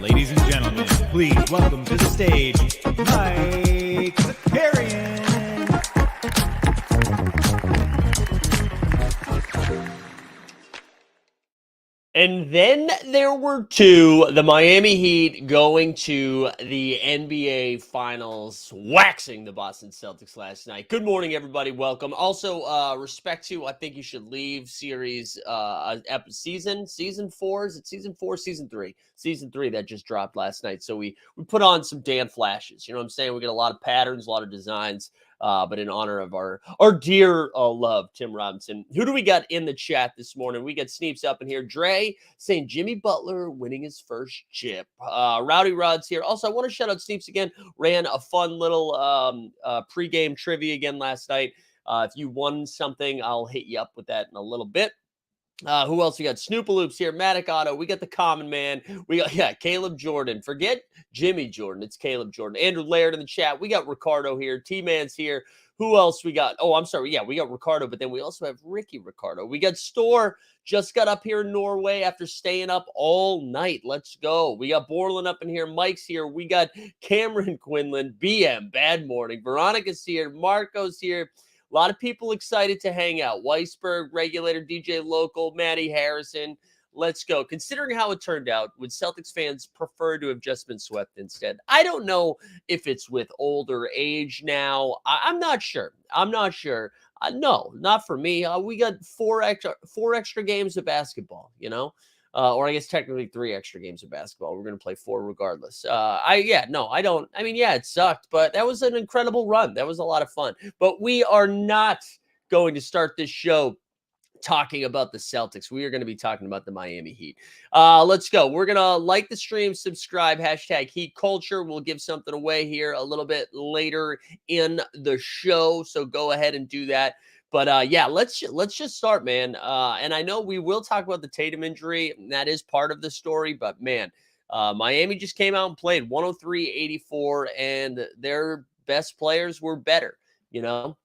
Ladies and gentlemen, please welcome to the stage, Mike Zakarian. And then there were two, the Miami Heat going to the NBA Finals, waxing the Boston Celtics last night. Good morning, everybody. Welcome. Also, respect to I Think You Should Leave series season 4. Is it season 4, season 3? Season 3 that just dropped last night. So we put on some Dan flashes. You know what I'm saying? We get a lot of patterns, a lot of designs. But in honor of our dear love, Tim Robinson. Who do we got in the chat this morning? We got Sneeps up in here. Dre saying Jimmy Butler winning his first chip. Rowdy Rod's here. Also, I want to shout out Sneeps again. Ran a fun little pregame trivia again last night. If you won something, I'll hit you up with that in a little bit. Who else we got? Snoopaloops here, Matic Auto. We got the Common Man. We got Caleb Jordan. Forget Jimmy Jordan. It's Caleb Jordan. Andrew Laird in the chat. We got Ricardo here. T-Man's here. Who else we got? Oh, I'm sorry. Yeah, we got Ricardo, but then we also have Ricky Ricardo. We got Store. Just got up here in Norway after staying up all night. Let's go. We got Borland up in here. Mike's here. We got Cameron Quinlan. BM. Bad morning. Veronica's here. Marco's here. A lot of people excited to hang out. Weisberg, Regulator, DJ Local, Maddie Harrison. Let's go. Considering how it turned out, would Celtics fans prefer to have just been swept instead? I don't know if it's with older age now. I'm not sure. No, not for me. We got four extra games of basketball, you know? Or I guess technically 3 extra games of basketball. We're going to play 4 regardless. I don't. I mean, yeah, it sucked, but that was an incredible run. That was a lot of fun. But we are not going to start this show talking about the Celtics. We are going to be talking about the Miami Heat. Let's go. We're going to like the stream, subscribe, hashtag Heat Culture. We'll give something away here a little bit later in the show. So go ahead and do that. But yeah, let's just start, man. And I know we will talk about the Tatum injury, and that is part of the story. But man, Miami just came out and played 103-84, and their best players were better. You know,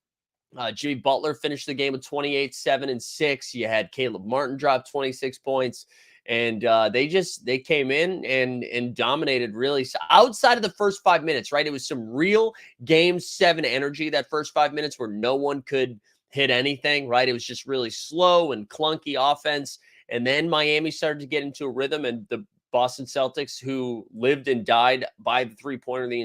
Jimmy Butler finished the game with 28, 7, and 6. You had Caleb Martin drop 26 points. And they came in and dominated really outside of the first 5 minutes, right? It was some real Game 7 energy that first 5 minutes where no one could hit anything, right? It was just really slow and clunky offense. And then Miami started to get into a rhythm, and the Boston Celtics, who lived and died by the three-pointer the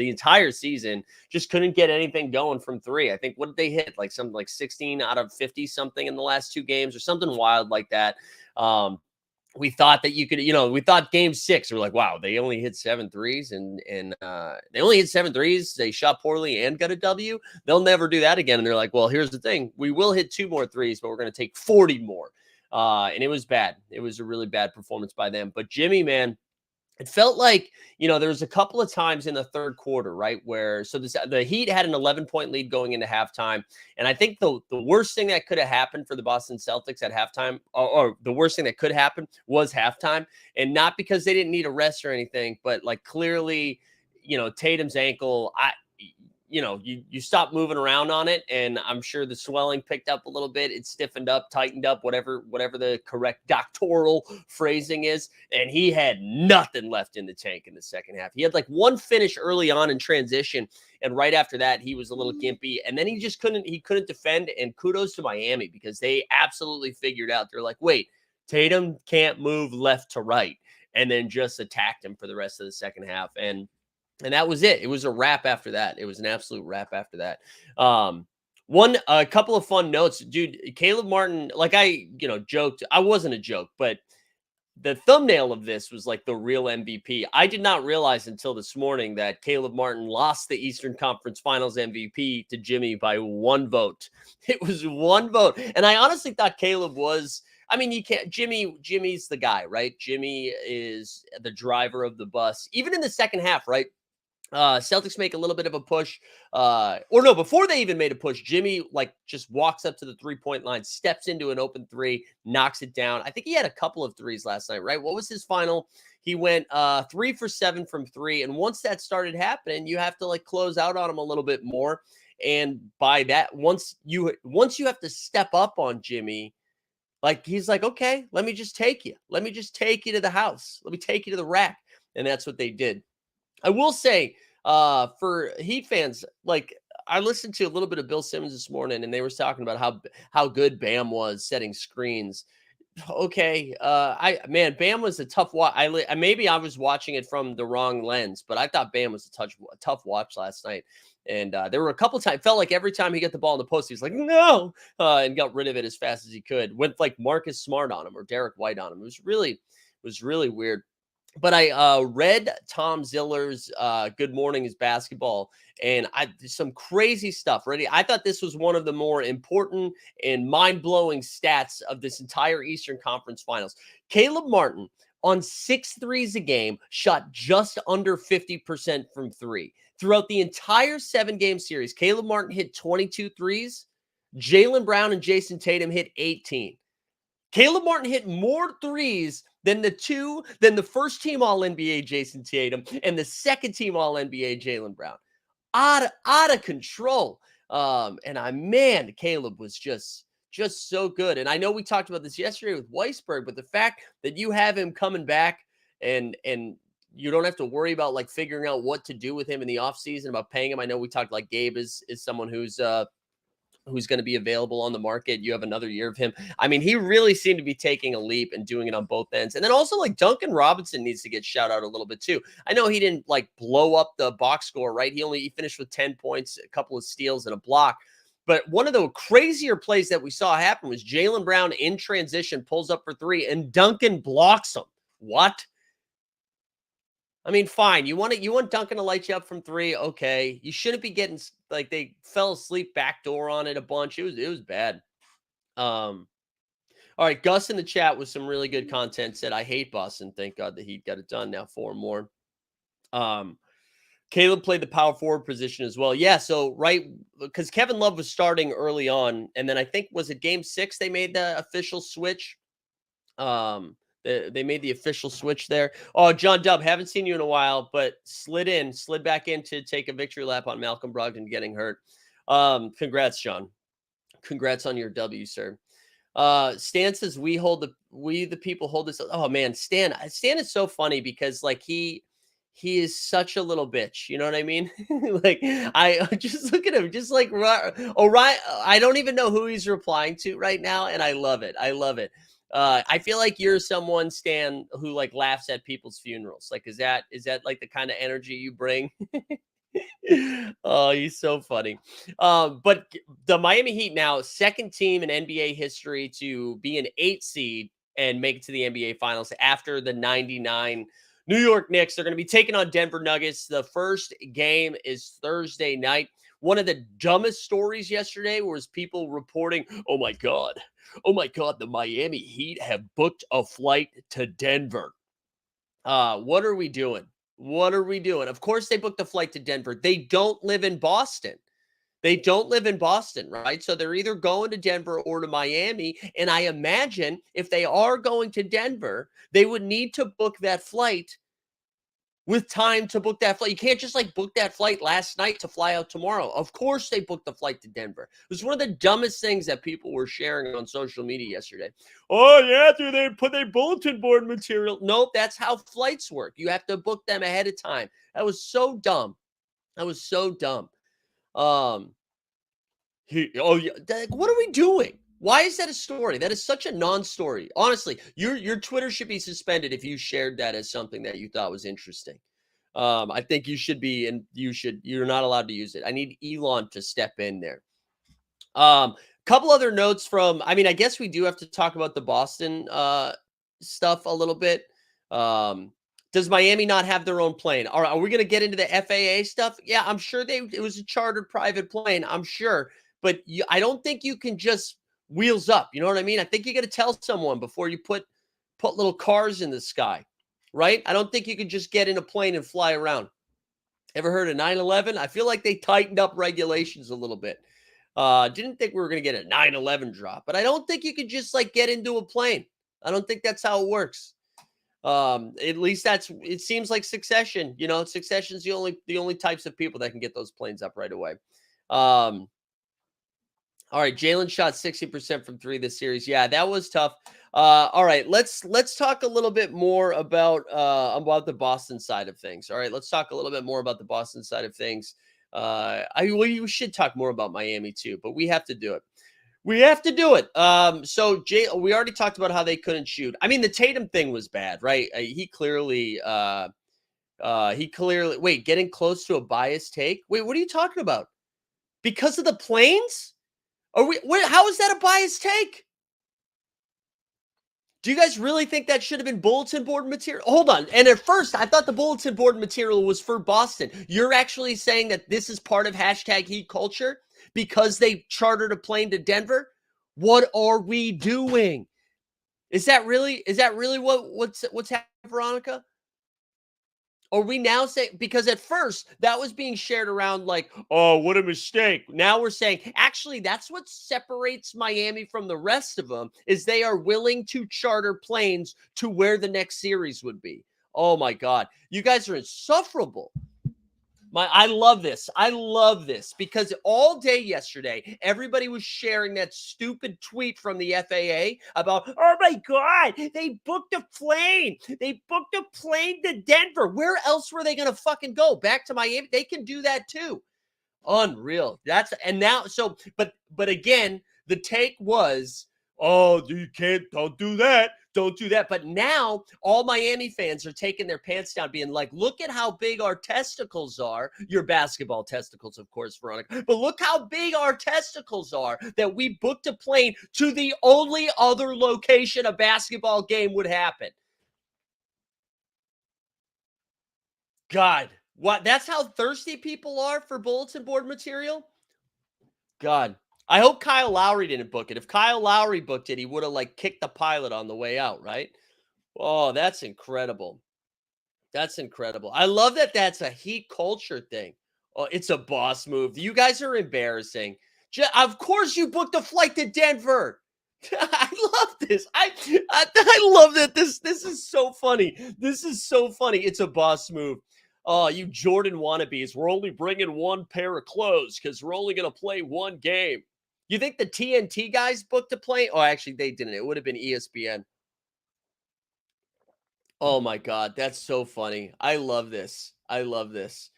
entire season, just couldn't get anything going from 3. I think, what did they hit? Like something like 16 out of 50 something in the last 2 games or something wild like that. We thought that you could, we thought game 6, we're like, wow, they only hit 7 threes and they only hit 7 threes. They shot poorly and got a W. They'll never do that again. And they're like, well, here's the thing. We will hit 2 more threes, but we're going to take 40 more. And it was bad. It was a really bad performance by them. But Jimmy, man, it felt like, there was a couple of times in the third quarter, right, where the Heat had an 11-point lead going into halftime. And I think the worst thing that could have happened for the Boston Celtics at halftime, or the worst thing that could happen was halftime. And not because they didn't need a rest or anything, but like clearly, Tatum's ankle, you stop moving around on it, and I'm sure the swelling picked up a little bit. It stiffened up, tightened up, whatever the correct doctoral phrasing is. And he had nothing left in the tank in the second half. He had like one finish early on in transition, and right after that, he was a little gimpy. And then he couldn't defend. And kudos to Miami, because they absolutely figured out. They're like, wait, Tatum can't move left to right, and then just attacked him for the rest of the second half. And that was it. It was a wrap after that. It was an absolute wrap after that. A couple of fun notes, dude. Caleb Martin, like I joked. I wasn't a joke, but the thumbnail of this was like the real MVP. I did not realize until this morning that Caleb Martin lost the Eastern Conference Finals MVP to Jimmy by 1 vote. It was 1 vote. And I honestly thought Caleb was, I mean, you can't, Jimmy's the guy, right? Jimmy is the driver of the bus, even in the second half, right? Celtics make a little bit of a push, before they even made a push, Jimmy like just walks up to the 3-point line, steps into an open three, knocks it down. I think he had a couple of threes last night, right? What was his final? He went 3 for 7 from 3. And once that started happening, you have to like close out on him a little bit more. And by that, once you have to step up on Jimmy, like he's like, okay, let me just take you. Let me just take you to the house. Let me take you to the rack. And that's what they did. I will say, for Heat fans, like I listened to a little bit of Bill Simmons this morning, and they were talking about how good Bam was setting screens. Okay, Bam was a tough watch. Maybe I was watching it from the wrong lens, but I thought Bam was a tough watch last night. And there were a couple times, felt like every time he got the ball in the post, he was like, no, and got rid of it as fast as he could. Went like Marcus Smart on him or Derek White on him. It was really weird. But I read Tom Ziller's Good Morning is Basketball, and some crazy stuff. Ready? I thought this was one of the more important and mind-blowing stats of this entire Eastern Conference Finals. Caleb Martin, on 6 threes a game, shot just under 50% from 3. Throughout the entire 7-game series, Caleb Martin hit 22 threes. Jaylen Brown and Jason Tatum hit 18. Caleb Martin hit more threes than the first team All-NBA Jason Tatum and the second team All-NBA Jaylen Brown. Out of control. Caleb was just so good. And I know we talked about this yesterday with Weisberg, but the fact that you have him coming back and you don't have to worry about like figuring out what to do with him in the offseason, about paying him. I know we talked like Gabe is someone who's going to be available on the market. You have another year of him. I mean, he really seemed to be taking a leap and doing it on both ends. And then also like Duncan Robinson needs to get shout out a little bit too. I know he didn't like blow up the box score, right? He finished with 10 points, a couple of steals and a block. But one of the crazier plays that we saw happen was Jaylen Brown in transition pulls up for 3 and Duncan blocks him. What? I mean, fine. You want Duncan to light you up from 3. Okay. You shouldn't be getting like they fell asleep backdoor on it a bunch. It was bad. All right. Gus in the chat with some really good content said, I hate Boston. Thank God the Heat got it done. Now 4 more. Caleb played the power forward position as well. Yeah. So, right. Because Kevin Love was starting early on. And then I think, was it game 6? They made the official switch. They made the official switch there. Oh, John Dub, haven't seen you in a while, but slid back in to take a victory lap on Malcolm Brogdon getting hurt. Congrats, Sean. Congrats on your W, sir. Stan says we the people hold this. Oh man, Stan is so funny because like he is such a little bitch. You know what I mean? Like I just look at him, just like Orion. I don't even know who he's replying to right now, and I love it. I feel like you're someone, Stan, who like laughs at people's funerals. Like, is that like the kind of energy you bring? Oh, he's so funny. But the Miami Heat now, second team in NBA history to be an 8 seed and make it to the NBA Finals after the 99 New York Knicks. They're going to be taking on Denver Nuggets. The first game is Thursday night. One of the dumbest stories yesterday was people reporting, oh my God, the Miami Heat have booked a flight to Denver. What are we doing? Of course they booked a flight to Denver. They don't live in Boston. Right? So they're either going to Denver or to Miami. And I imagine if they are going to Denver, they would need to book that flight with time to book that flight. You can't just like book that flight last night to fly out tomorrow. Of course they booked the flight to Denver. It was one of the dumbest things that people were sharing on social media yesterday. Oh yeah, do they put their bulletin board material? Nope, that's how flights work. You have to book them ahead of time. That was so dumb. That was so dumb. What are we doing? Why is that a story? That is such a non-story. Honestly, your Twitter should be suspended if you shared that as something that you thought was interesting. I think you should be, and you're not allowed to use it. I need Elon to step in there. Couple other notes from, I mean, I guess we do have to talk about the Boston stuff a little bit. Does Miami not have their own plane? Are we going to get into the FAA stuff? Yeah, I'm sure it was a chartered private plane. I'm sure, but I don't think you can just wheels up. You know what I mean? I think you got to tell someone before you put little cars in the sky, right? I don't think you can just get in a plane and fly around. Ever heard of 9/11? I feel like they tightened up regulations a little bit. Didn't think we were going to get a 9/11 drop, but I don't think you could just like get into a plane. I don't think that's how it works. At least it seems like Succession. You know, Succession's the only types of people that can get those planes up right away. All right, Jalen shot 60% from three this series. Yeah, that was tough. All right, let's talk a little bit more about the Boston side of things. All right, let's talk a little bit more about the Boston side of things. We should talk more about Miami too, but we have to do it. We have to do it. So we already talked about how they couldn't shoot. I mean, the Tatum thing was bad, right? He clearly wait, getting close to a biased take. Wait, what are you talking about? Because of the planes? How is that a biased take? Do you guys really think that should have been bulletin board material? Hold on. And at first, I thought the bulletin board material was for Boston. You're actually saying that this is part of hashtag heat culture because they chartered a plane to Denver? What are we doing? Is that really what's happening, Veronica? Are we now saying, because at first that was being shared around like, oh, what a mistake. Now we're saying, actually, that's what separates Miami from the rest of them is they are willing to charter planes to where the next series would be. Oh my God. You guys are insufferable. I love this. I love this because all day yesterday, everybody was sharing that stupid tweet from the FAA about, oh my God, they booked a plane. They booked a plane to Denver. Where else were they going to fucking go? Back to Miami? They can do that too. Unreal. But again, the take was, oh, don't do that. Don't do that. But now all Miami fans are taking their pants down, being like, look at how big our testicles are. Your basketball testicles, of course, Veronica. But look how big our testicles are that we booked a plane to the only other location a basketball game would happen. God, what? That's how thirsty people are for bulletin board material? God. I hope Kyle Lowry didn't book it. If Kyle Lowry booked it, he would have like kicked the pilot on the way out, right? Oh, that's incredible. That's incredible. I love that that's a heat culture thing. Oh, it's a boss move. You guys are embarrassing. Of course you booked a flight to Denver. I love this. I love that this is so funny. This is so funny. It's a boss move. Oh, you Jordan wannabes. We're only bringing one pair of clothes because we're only going to play one game. You think the TNT guys booked a plane? Oh, actually, they didn't. It would have been ESPN. Oh my God, that's so funny. I love this. I love this.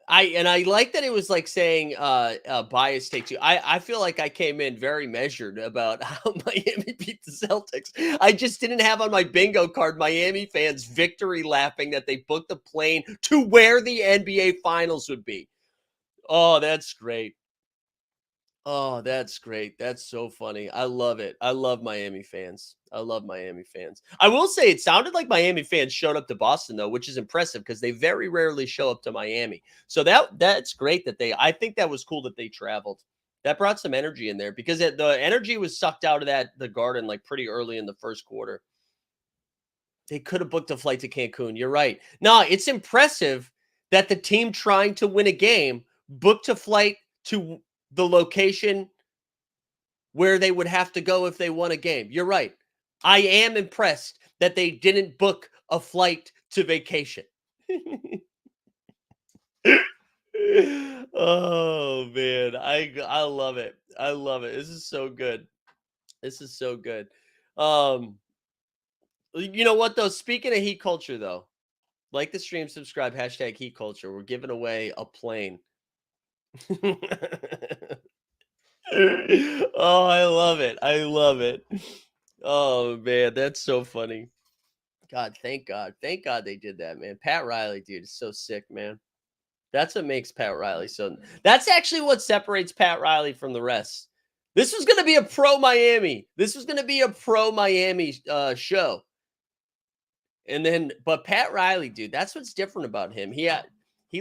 I like that it was like saying bias take two. I feel like I came in very measured about how Miami beat the Celtics. I just didn't have on my bingo card Miami fans victory lapping that they booked the plane to where the NBA finals would be. Oh, that's great. Oh, that's great. That's so funny. I love it. I love Miami fans. I love Miami fans. I will say it sounded like Miami fans showed up to Boston though, which is impressive because they very rarely show up to Miami. So that's great that I think that was cool that they traveled. That brought some energy in there because the energy was sucked out of the Garden like pretty early in the first quarter. They could have booked a flight to Cancun. You're right. No, it's impressive that the team trying to win a game booked a flight to the location where they would have to go if they won a game. You're right. I am impressed that they didn't book a flight to vacation. Oh man, I love it. I love it. This is so good. This is so good. Um, you know what though? Speaking of heat culture, though, like the stream, subscribe, hashtag heat culture. We're giving away a plane. Oh, I love it. I love it. Oh man, that's so funny. God, thank God. Thank God they did that, man. Pat Riley, dude, is so sick, man. That's what makes Pat Riley so that's actually what separates Pat Riley from the rest. This was gonna be a pro Miami. This was gonna be a pro Miami show. And then but Pat Riley, dude, that's what's different about him. He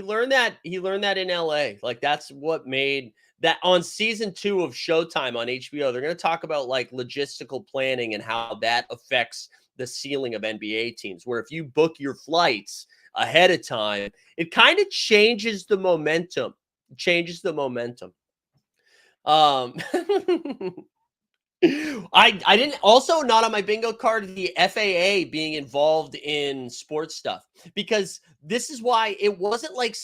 learned that in LA. Like that's what made that on season 2 of Showtime on HBO. They're going to talk about like logistical planning and how that affects the ceiling of NBA teams. Where if you book your flights ahead of time, it kind of changes the momentum. Changes the momentum. Um I didn't also not on my bingo card the FAA being involved in sports stuff because this is why it wasn't like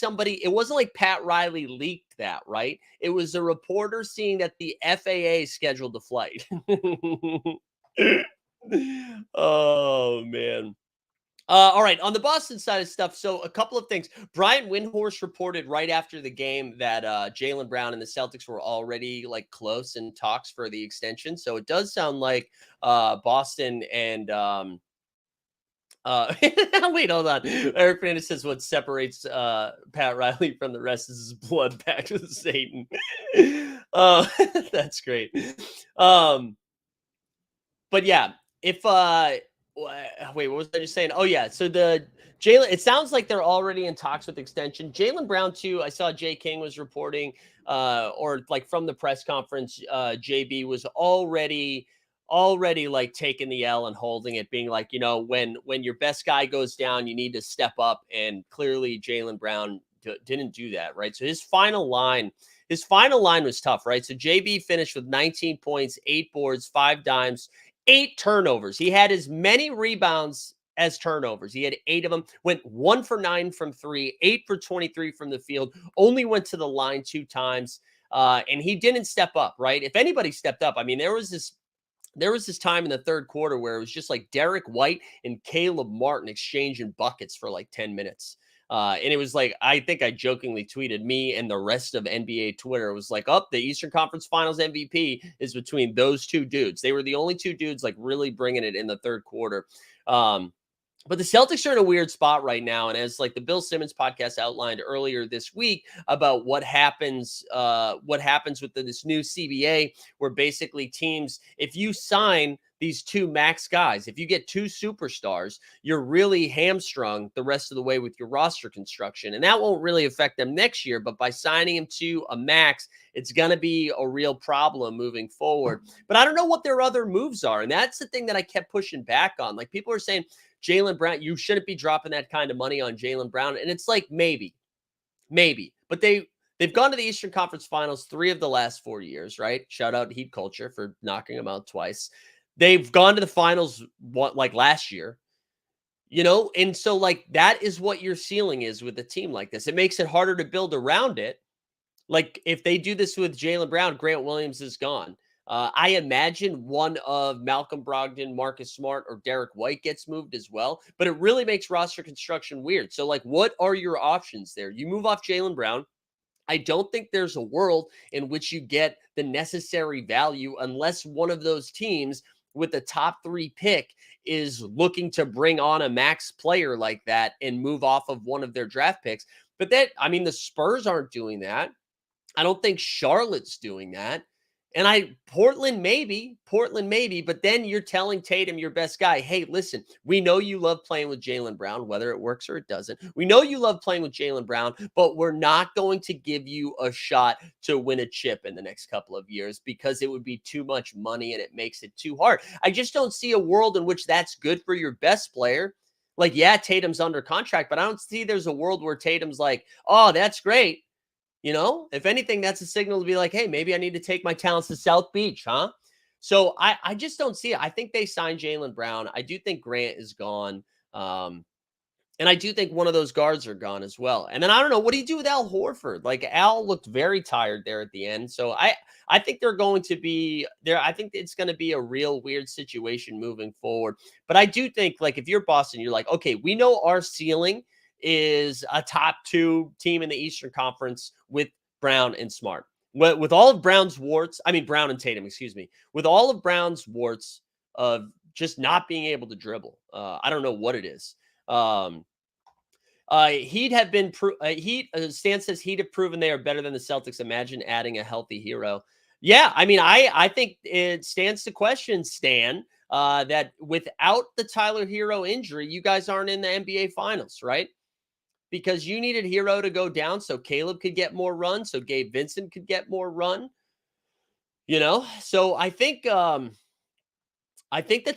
Pat Riley leaked that, right? It was a reporter seeing that the FAA scheduled the flight. Oh man. All right, on the Boston side of stuff, so a couple of things. Brian Windhorst reported right after the game that Jaylen Brown and the Celtics were already like close in talks for the extension. So it does sound like Boston and wait, hold on. Eric Fernandez says what separates Pat Riley from the rest is his blood pact with Satan. That's great. Um, but yeah, if wait, what was I just saying? Oh yeah, so the Jaylen. It sounds like they're already in talks with extension. Jaylen Brown too. I saw Jay King was reporting, or like from the press conference, JB was already like taking the L and holding it, being like, when your best guy goes down, you need to step up, and clearly Jaylen Brown didn't do that, right? So his final line was tough, right? So JB finished with 19 points, 8 boards, 5 dimes, 8 turnovers. He had as many rebounds as turnovers. He had 8 of them, went 1 for 9 from 3, 8 for 23 from the field, only went to the line 2 times. And he didn't step up, right? If anybody stepped up, I mean, there was this time in the third quarter where it was just like Derek White and Caleb Martin exchanging buckets for like 10 minutes. And it was like, I think I jokingly tweeted me and the rest of NBA Twitter was like, the Eastern Conference Finals MVP is between those two dudes. They were the only two dudes like really bringing it in the third quarter. But the Celtics are in a weird spot right now. And as like the Bill Simmons podcast outlined earlier this week about what happens with this new CBA, where basically teams, if you sign these 2 max guys, if you get 2 superstars, you're really hamstrung the rest of the way with your roster construction. And that won't really affect them next year. But by signing him to a max, it's going to be a real problem moving forward. But I don't know what their other moves are. And that's the thing that I kept pushing back on. Like people are saying, Jaylen Brown, you shouldn't be dropping that kind of money on Jaylen Brown. And it's like, maybe. But they've gone to the Eastern Conference Finals 3 of the last 4 years, right? Shout out Heat Culture for knocking them out twice. They've gone to the finals like last year, and so like that is what your ceiling is with a team like this. It makes it harder to build around it. Like if they do this with Jaylen Brown, Grant Williams is gone. I imagine one of Malcolm Brogdon, Marcus Smart, or Derek White gets moved as well. But it really makes roster construction weird. So, like, what are your options there? You move off Jaylen Brown. I don't think there's a world in which you get the necessary value unless one of those teams with the top 3 pick is looking to bring on a max player like that and move off of one of their draft picks. But the Spurs aren't doing that. I don't think Charlotte's doing that. And Portland maybe, but then you're telling Tatum, your best guy, hey, listen, we know you love playing with Jaylen Brown, whether it works or it doesn't. We know you love playing with Jaylen Brown, but we're not going to give you a shot to win a chip in the next couple of years because it would be too much money and it makes it too hard. I just don't see a world in which that's good for your best player. Like, yeah, Tatum's under contract, but I don't see there's a world where Tatum's like, oh, that's great. If anything, that's a signal to be like, hey, maybe I need to take my talents to South Beach, huh? So I just don't see it. I think they signed Jaylen Brown. I do think Grant is gone. And I do think one of those guards are gone as well. And then I don't know, what do you do with Al Horford? Like Al looked very tired there at the end. So I think they're going to be there. I think it's going to be a real weird situation moving forward. But I do think, like, if you're Boston, you're like, okay, we know our ceiling is a top 2 team in the Eastern Conference with Brown and Smart. With all of Brown's warts, I mean Brown and Tatum, excuse me, with all of Brown's warts of just not being able to dribble. I don't know what it is. He'd have been Stan says he'd have proven they are better than the Celtics. Imagine adding a healthy Hero. Yeah, I mean, I think it stands to question, Stan, that without the Tyler Hero injury, you guys aren't in the NBA Finals, right? Because you needed Hero to go down so Caleb could get more run, so Gabe Vincent could get more run. So I think the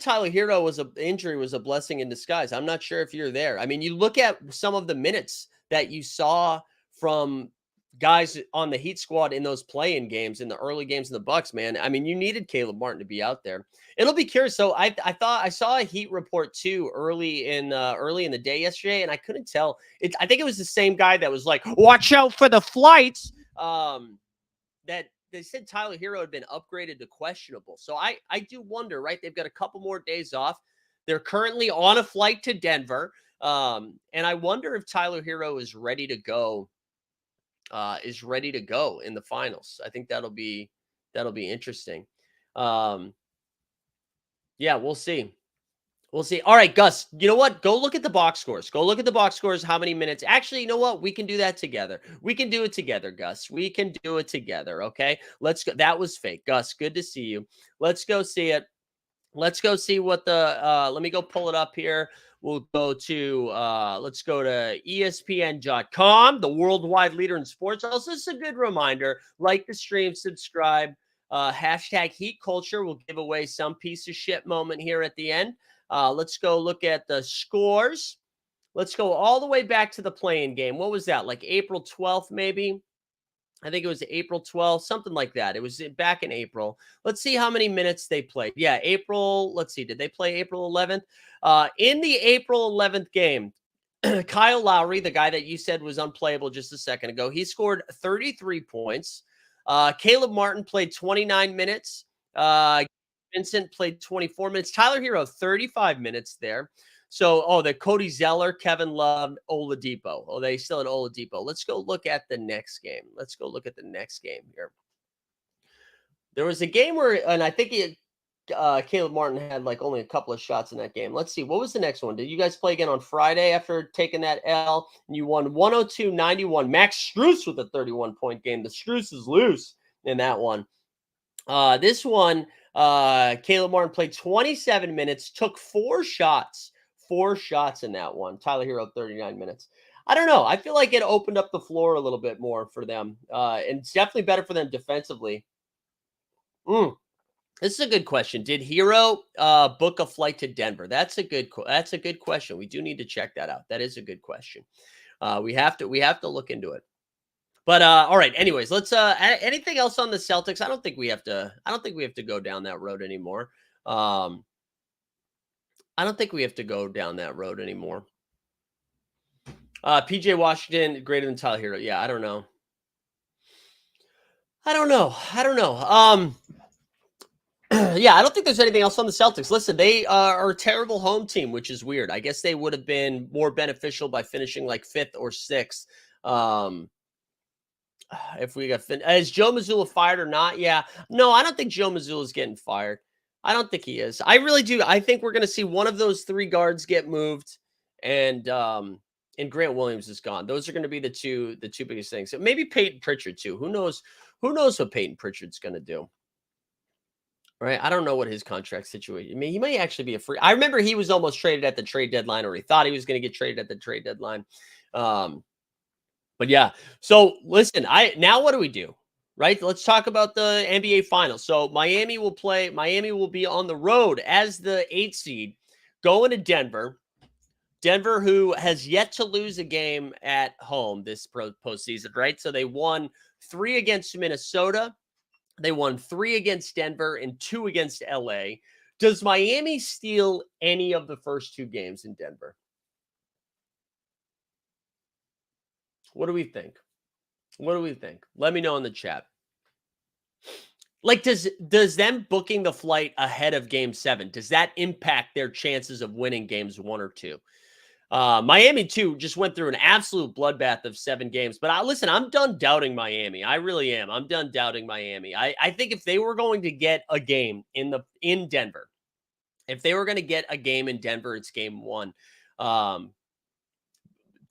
Tyler Hero injury was a blessing in disguise. I'm not sure if you're there. I mean, you look at some of the minutes that you saw from guys on the Heat squad in those play-in games, in the early games in the Bucks, man. I mean, you needed Caleb Martin to be out there. It'll be curious. So I thought I saw a Heat report too early in the day yesterday, and I couldn't tell. I think it was the same guy that was like, "Watch out for the flights." That they said Tyler Hero had been upgraded to questionable. So I do wonder, right? They've got a couple more days off. They're currently on a flight to Denver. And I wonder if Tyler Hero is ready to go, in the finals. I think that'll be interesting. Yeah, we'll see. We'll see. All right, Gus, you know what? Go look at the box scores. Go look at the box scores. How many minutes? Actually, you know what? We can do that together. We can do it together, Gus. We can do it together. Okay. Let's go. That was fake. Gus, good to see you. Let's go see it. Let's go see what let me go pull it up here. We'll go to, let's go to ESPN.com, the worldwide leader in sports. Also, this is a good reminder. Like the stream, subscribe, hashtag Heat Culture. We'll give away some piece of shit moment here at the end. Let's go look at the scores. Let's go all the way back to the play-in game. What was that? Like April 12th, maybe? I think it was April 12th, something like that. It was back in April. Let's see how many minutes they played. Yeah, April. Let's see. Did they play April 11th? In the April 11th game, Kyle Lowry, the guy that you said was unplayable just a second ago, he scored 33 points. Caleb Martin played 29 minutes. Vincent played 24 minutes. Tyler Hero, 35 minutes there. So, the Cody Zeller, Kevin Love, Oladipo. Oh, they still had Oladipo. Let's go look at the next game. Let's go look at the next game here. There was a game where, and I think Caleb Martin had like only a couple of shots in that game. Let's see. What was the next one? Did you guys play again on Friday after taking that L? And you won 102-91. Max Strus with a 31-point game. The Strus is loose in that one. This one, Caleb Martin played 27 minutes, took 4 shots in that one. Tyler Hero, 39 minutes. I don't know. I feel like it opened up the floor a little bit more for them. And it's definitely better for them defensively. This is a good question. Did Hero book a flight to Denver? That's a good question. We do need to check that out. That is a good question. We have to look into it. But all right. Anyways, let's anything else on the Celtics? I don't think we have to go down that road anymore. I don't think we have to go down that road anymore. PJ Washington greater than Tyler Hero. Yeah, I don't know. Yeah, I don't think there's anything else on the Celtics. Listen, they are a terrible home team, which is weird. I guess they would have been more beneficial by finishing like 5th or 6th. If we got is Joe Mazzulla fired or not? Yeah. No, I don't think Joe Mazzulla is getting fired. I don't think he is. I really do. I think we're going to see one of those 3 guards get moved, and Grant Williams is gone. Those are going to be the two biggest things. So maybe Peyton Pritchard too. Who knows what Peyton Pritchard's going to do? Right? I don't know what his contract situation. I mean, he might actually be a free. I remember he was almost traded at the trade deadline, or he thought he was going to get traded at the trade deadline. But yeah, so listen, now what do we do? Right? Let's talk about the NBA Finals. So Miami will be on the road as the 8th seed going to Denver. Denver, who has yet to lose a game at home this postseason, right? So they won 3 against Minnesota. They won 3 against Denver and 2 against LA. Does Miami steal any of the first 2 games in Denver? What do we think? What do we think? Let me know in the chat. Like, does them booking the flight ahead of Game 7, does that impact their chances of winning games 1 or 2? Miami, too, just went through an absolute bloodbath of 7 games. But listen, I'm done doubting Miami. I really am. I'm done doubting Miami. I think if they were going to get a game in Denver, if they were going to get a game in Denver, it's Game 1.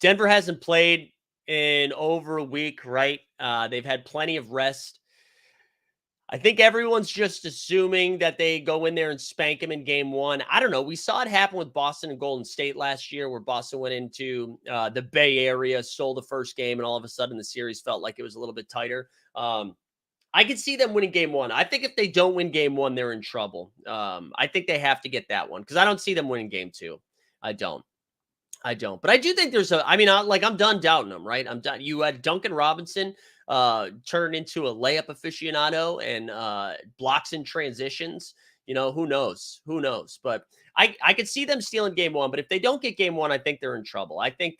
Denver hasn't played in over a week, right? They've had plenty of rest. I think everyone's just assuming that they go in there and spank them in Game 1. I don't know. We saw it happen with Boston and Golden State last year, where Boston went into the Bay Area, stole the first game, and all of a sudden the series felt like it was a little bit tighter. I could see them winning Game 1. I think if they don't win Game 1, they're in trouble. I think they have to get that one because I don't see them winning Game 2. I don't. But I do think there's I'm done doubting them, right? I'm done. You had Duncan Robinson turn into a layup aficionado and blocks in transitions. Who knows? But I could see them stealing Game 1. But if they don't get Game 1, I think they're in trouble. I think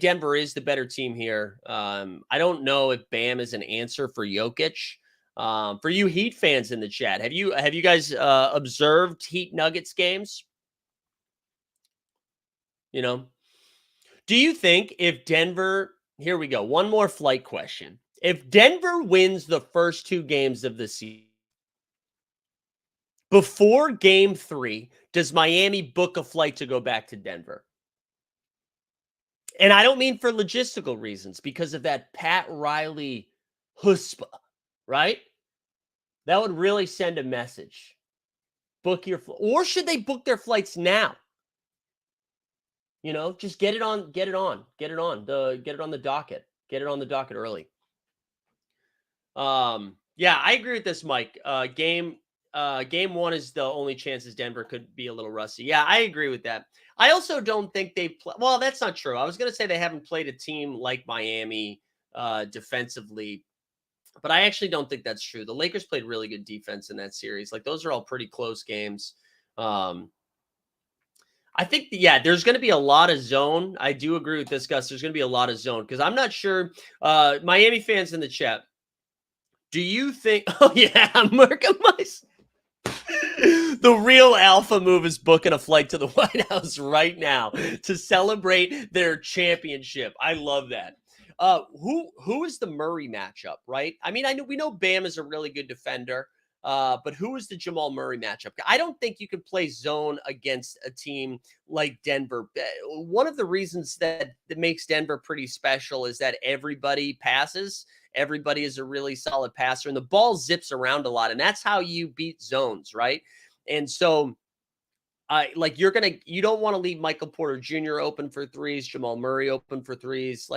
Denver is the better team here. I don't know if Bam is an answer for Jokic. For you Heat fans in the chat, have you guys observed Heat Nuggets games? Do you think if Denver, here we go, one more flight question. If Denver wins the first 2 games of the season, before Game 3, does Miami book a flight to go back to Denver? And I don't mean for logistical reasons, because of that Pat Riley chutzpah, right? That would really send a message. Book your or should they book their flights now? Just get it on the docket. Get it on the docket early. Yeah, I agree with this, Mike. Game 1 is the only chances Denver could be a little rusty. Yeah, I agree with that. I also don't think they play. Well, that's not true. I was going to say they haven't played a team like Miami defensively, but I actually don't think that's true. The Lakers played really good defense in that series. Like, those are all pretty close games. I think, there's going to be a lot of zone. I do agree with this, Gus. There's going to be a lot of zone because I'm not sure. Miami fans in the chat, do you think? Oh, yeah, Markhamice. The real alpha move is booking a flight to the White House right now to celebrate their championship. I love that. Who is the Murray matchup, right? I mean, we know Bam is a really good defender. But who is the Jamal Murray matchup? I don't think you can play zone against a team like Denver. One of the reasons that makes Denver pretty special is that everybody passes. Everybody is a really solid passer, and the ball zips around a lot, and that's how you beat zones, right? And so, you don't want to leave Michael Porter Jr. open for threes, Jamal Murray open for threes.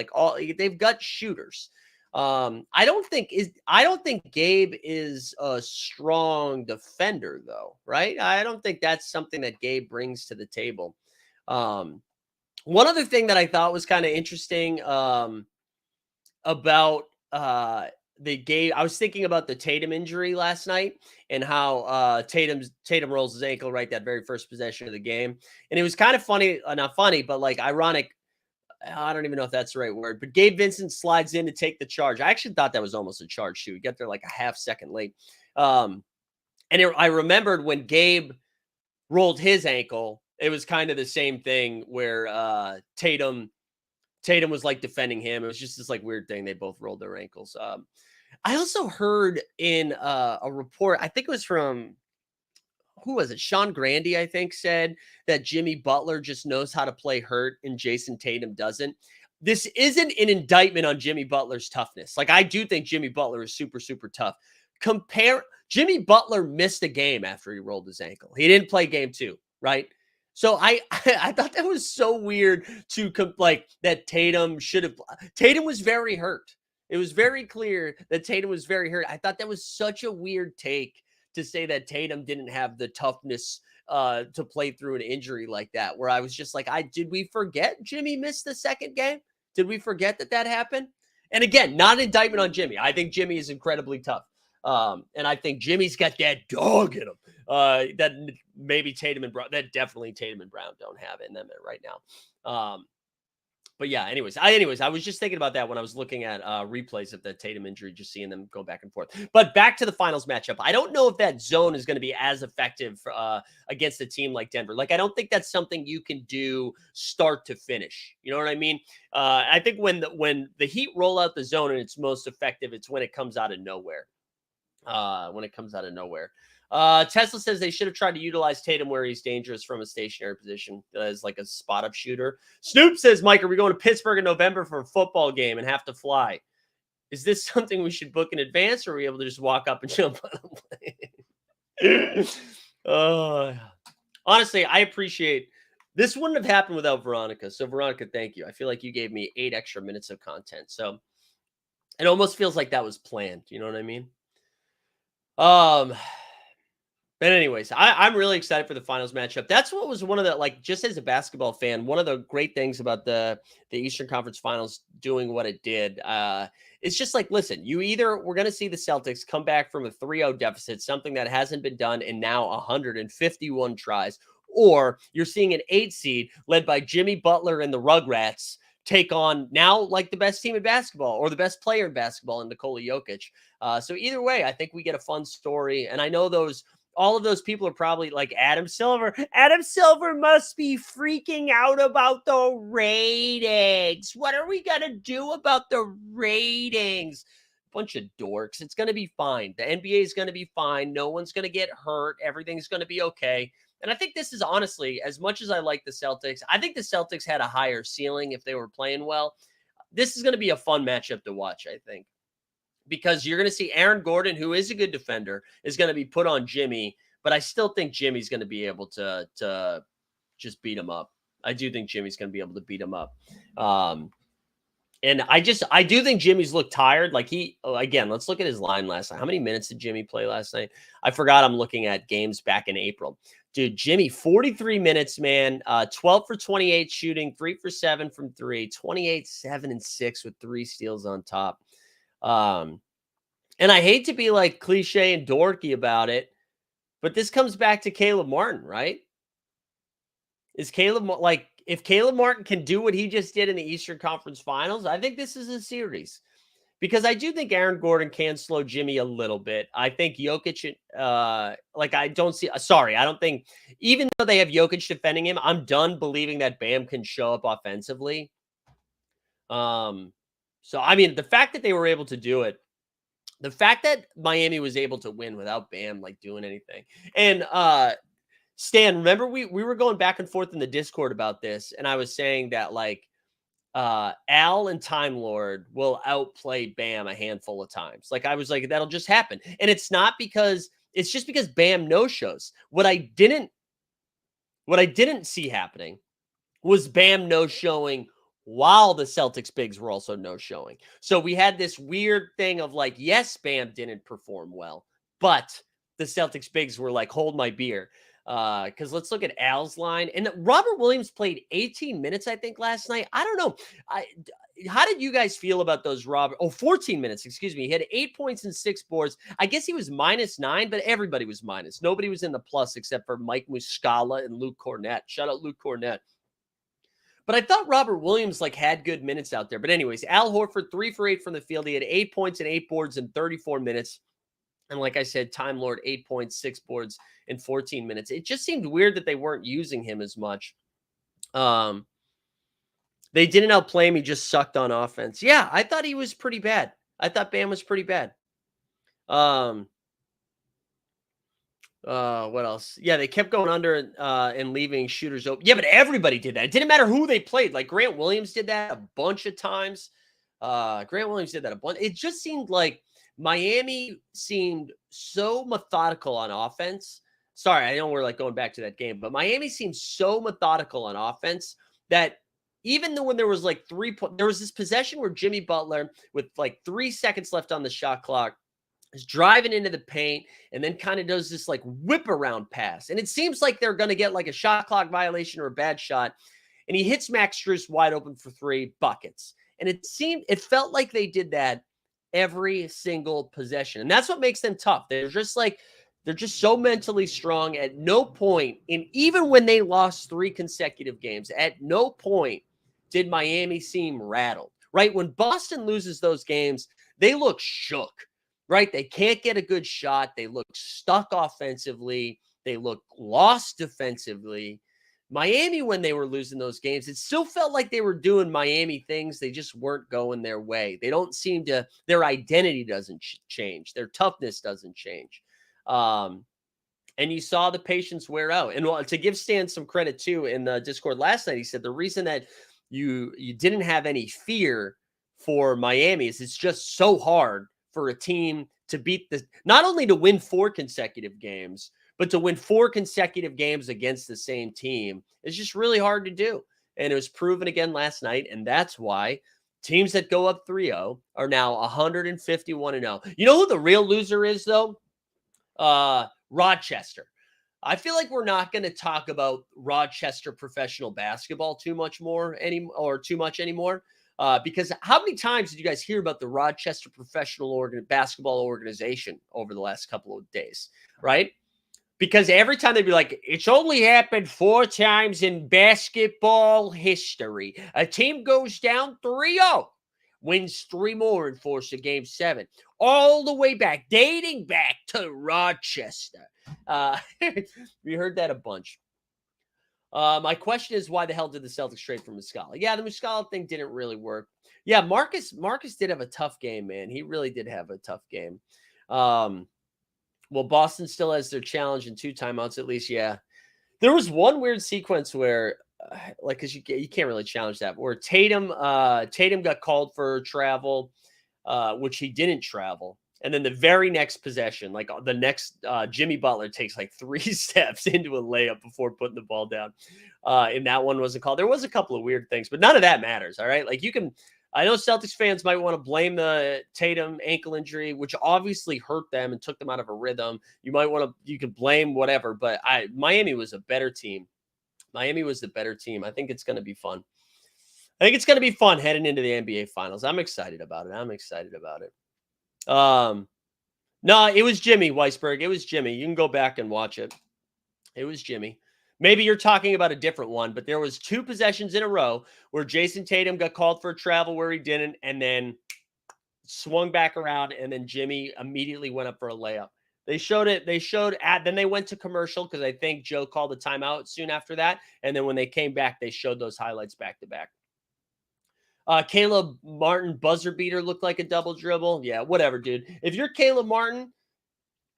They've got shooters. I don't think Gabe is a strong defender, though, right? I don't think that's something that Gabe brings to the table. One other thing that I thought was kind of interesting about the Gabe, I was thinking about the Tatum injury last night and how Tatum rolls his ankle right that very first possession of the game, and it was kind of funny, not funny, but like ironic. I don't even know if that's the right word, but Gabe Vincent slides in to take the charge. I actually thought that was almost a charge too. He got there like a half second late. I remembered when Gabe rolled his ankle, it was kind of the same thing where Tatum was like defending him. It was just this like weird thing. They both rolled their ankles. I also heard in a report, I think it was from, who was it? Sean Grandy, I think, said that Jimmy Butler just knows how to play hurt and Jason Tatum doesn't. This isn't an indictment on Jimmy Butler's toughness. Like, I do think Jimmy Butler is super, super tough. Jimmy Butler missed a game after he rolled his ankle. He didn't play game 2, right? So I thought that was so weird that Tatum was very hurt. It was very clear that Tatum was very hurt. I thought that was such a weird take to say that Tatum didn't have the toughness to play through an injury like that, where I was just like, did we forget Jimmy missed the second game? Did we forget that happened? And again, not an indictment on Jimmy. I think Jimmy is incredibly tough. And I think Jimmy's got that dog in him that maybe definitely Tatum and Brown don't have in them right now. But yeah, anyways, I was just thinking about that when I was looking at replays of the Tatum injury, just seeing them go back and forth. But back to the finals matchup, I don't know if that zone is going to be as effective against a team like Denver. Like, I don't think that's something you can do start to finish. You know what I mean? I think when the Heat roll out the zone and it's most effective, it's when it comes out of nowhere. Tesla says they should have tried to utilize Tatum where he's dangerous from a stationary position as like a spot up shooter. Snoop says, Mike, are we going to Pittsburgh in November for a football game and have to fly? Is this something we should book in advance, or are we able to just walk up and jump on a plane? Honestly, I appreciate this. Wouldn't have happened without Veronica. So Veronica, thank you. I feel like you gave me 8 extra minutes of content. So it almost feels like that was planned. You know what I mean? But anyways, I'm really excited for the finals matchup. That's what was one of the, like, just as a basketball fan, one of the great things about the Eastern Conference Finals doing what it did. It's just like, listen, we're going to see the Celtics come back from a 3-0 deficit, something that hasn't been done in now 151 tries, or you're seeing an 8 seed led by Jimmy Butler and the Rugrats take on now like the best team in basketball or the best player in basketball in Nikola Jokic. So either way, I think we get a fun story. And I know all of those people are probably like Adam Silver. Adam Silver must be freaking out about the ratings. What are we going to do about the ratings? Bunch of dorks. It's going to be fine. The NBA is going to be fine. No one's going to get hurt. Everything's going to be okay. And I think this is honestly, as much as I like the Celtics, I think the Celtics had a higher ceiling if they were playing well. This is going to be a fun matchup to watch, I think, because you're going to see Aaron Gordon, who is a good defender, is going to be put on Jimmy, but I still think Jimmy's going to be able to just beat him up. I do think Jimmy's going to be able to beat him up. And I do think Jimmy's looked tired. Like again, let's look at his line last night. How many minutes did Jimmy play last night? I forgot. I'm looking at games back in April. Dude, Jimmy, 43 minutes, man. 12 for 28 shooting, 3 for 7 from 3, 28, 7, and 6 with 3 steals on top. And I hate to be like cliche and dorky about it, but this comes back to Caleb Martin, right? Is Caleb like, if Caleb Martin can do what he just did in the Eastern Conference Finals, I think this is a series. Because I do think Aaron Gordon can slow Jimmy a little bit. I think Jokic, I don't think, even though they have Jokic defending him, I'm done believing that Bam can show up offensively. So, I mean, the fact that they were able to do it, the fact that Miami was able to win without Bam, like, doing anything. And, Stan, remember we were going back and forth in the Discord about this, and I was saying that, like, Al and Time Lord will outplay Bam a handful of times. Like, I was like, that'll just happen. And it's just because Bam no-shows. What I didn't see happening was Bam no-showing while the Celtics bigs were also no-showing. So we had this weird thing of like, yes, Bam didn't perform well, but the Celtics bigs were like, hold my beer. Because let's look at Al's line. And Robert Williams played 18 minutes, I think, last night. I don't know. How did you guys feel about those, Robert? 14 minutes, excuse me. He had 8 points and 6 boards. I guess he was -9, but everybody was minus. Nobody was in the plus except for Mike Muscala and Luke Cornett. Shout out Luke Cornett. But I thought Robert Williams had good minutes out there. But anyways, Al Horford, 3 for 8 from the field. He had 8 points and 8 boards in 34 minutes. And like I said, Time Lord, 8 points, 6 boards in 14 minutes. It just seemed weird that they weren't using him as much. They didn't outplay him. He just sucked on offense. Yeah, I thought he was pretty bad. I thought Bam was pretty bad. What else? Yeah, they kept going under and leaving shooters open. Yeah, but everybody did that. It didn't matter who they played. Like Grant Williams did that a bunch of times. It just seemed like Miami seemed so methodical on offense. Sorry, I know we're going back to that game, but Miami seemed so methodical on offense that even though when there was there was this possession where Jimmy Butler with 3 seconds left on the shot clock is driving into the paint and then kind of does this whip around pass. And it seems like they're going to get a shot clock violation or a bad shot. And he hits Max Strus wide open for 3 buckets. And it felt like they did that every single possession. And that's what makes them tough. They're just so mentally strong. At no point, and even when they lost 3 consecutive games, at no point did Miami seem rattled, right? When Boston loses those games, they look shook, right? They can't get a good shot. They look stuck offensively. They look lost defensively. Miami, when they were losing those games, it still felt like they were doing Miami things. They just weren't going their way. They don't seem to, their identity doesn't change. Their toughness doesn't change. And you saw the patience wear out. And to give Stan some credit too, in the Discord last night, he said the reason that you didn't have any fear for Miami is it's just so hard for a team to beat the, not only to win 4 consecutive games, but to win 4 consecutive games against the same team is just really hard to do. And it was proven again last night. And that's why teams that go up 3-0 are now 151-0. You know who the real loser is, though? Rochester. I feel like we're not going to talk about Rochester professional basketball too much anymore. Because how many times did you guys hear about the Rochester professional basketball organization over the last couple of days, right? Because every time they'd be like, it's only happened 4 times in basketball history. A team goes down 3-0, wins 3 more and forces a game 7. All the way back, dating back to Rochester. We heard that a bunch. My question is, why the hell did the Celtics trade for Muscala? Yeah, the Muscala thing didn't really work. Yeah, Marcus did have a tough game, man. He really did have a tough game. Well, Boston still has their challenge in 2 timeouts at least. Yeah, there was one weird sequence where, because you can't really challenge that, where Tatum got called for travel, which he didn't travel, and then the very next possession, like the next, Jimmy Butler takes like 3 steps into a layup before putting the ball down, and that one wasn't called. There was a couple of weird things, but none of that matters. All right, like you can. I know Celtics fans might want to blame the Tatum ankle injury, which obviously hurt them and took them out of a rhythm. You can blame whatever, but Miami was a better team. Miami was the better team. I think it's going to be fun. I think it's going to be fun heading into the NBA Finals. I'm excited about it. No, it was Jimmy Weisberg. It was Jimmy. You can go back and watch it. It was Jimmy. Maybe you're talking about a different one, but there was 2 possessions in a row where Jason Tatum got called for a travel where he didn't, and then swung back around, and then Jimmy immediately went up for a layup. They showed it. Then they went to commercial because I think Joe called a timeout soon after that. And then when they came back, they showed those highlights back to back. Caleb Martin buzzer beater looked like a double dribble. Yeah, whatever, dude. If you're Caleb Martin,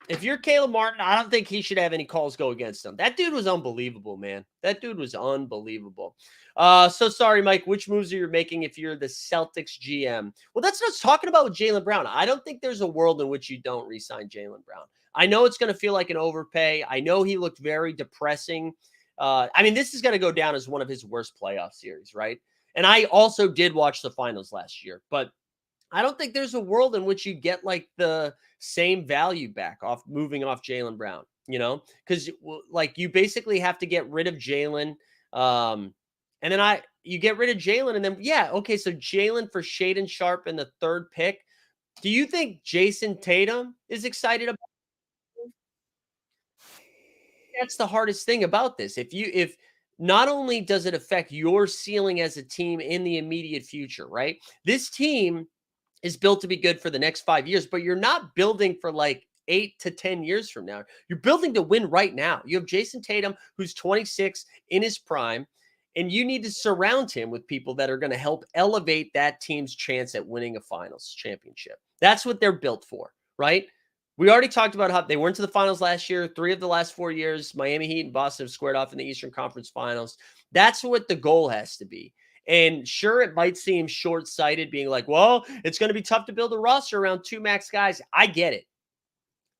I don't think he should have any calls go against him. That dude was unbelievable, man. That dude was unbelievable. So sorry, Mike. Which moves are you making if you're the Celtics GM? Well, that's what I was talking about with Jaylen Brown. I don't think there's a world in which you don't re-sign Jaylen Brown. I know it's going to feel like an overpay. I know he looked very depressing. This is going to go down as one of his worst playoff series, right? And I also did watch the finals last year, but I don't think there's a world in which you get like the same value back off moving off Jaylen Brown, because like you basically have to get rid of Jaylen. And then you get rid of Jaylen, and then, okay, so Jaylen for Shaedon Sharpe in the 3rd pick. Do you think Jason Tatum is excited about it? That's the hardest thing about this. If not only does it affect your ceiling as a team in the immediate future, right? This team is built to be good for the next 5 years, but you're not building for like 8 to 10 years from now. You're building to win right now. You have Jason Tatum, who's 26 in his prime, and you need to surround him with people that are going to help elevate that team's chance at winning a finals championship. That's what they're built for, right? We already talked about how they went to the finals last year. 3 of the last 4 years, Miami Heat and Boston have squared off in the Eastern Conference Finals. That's what the goal has to be. And sure, it might seem short-sighted being like, well, it's going to be tough to build a roster around 2 max guys. I get it.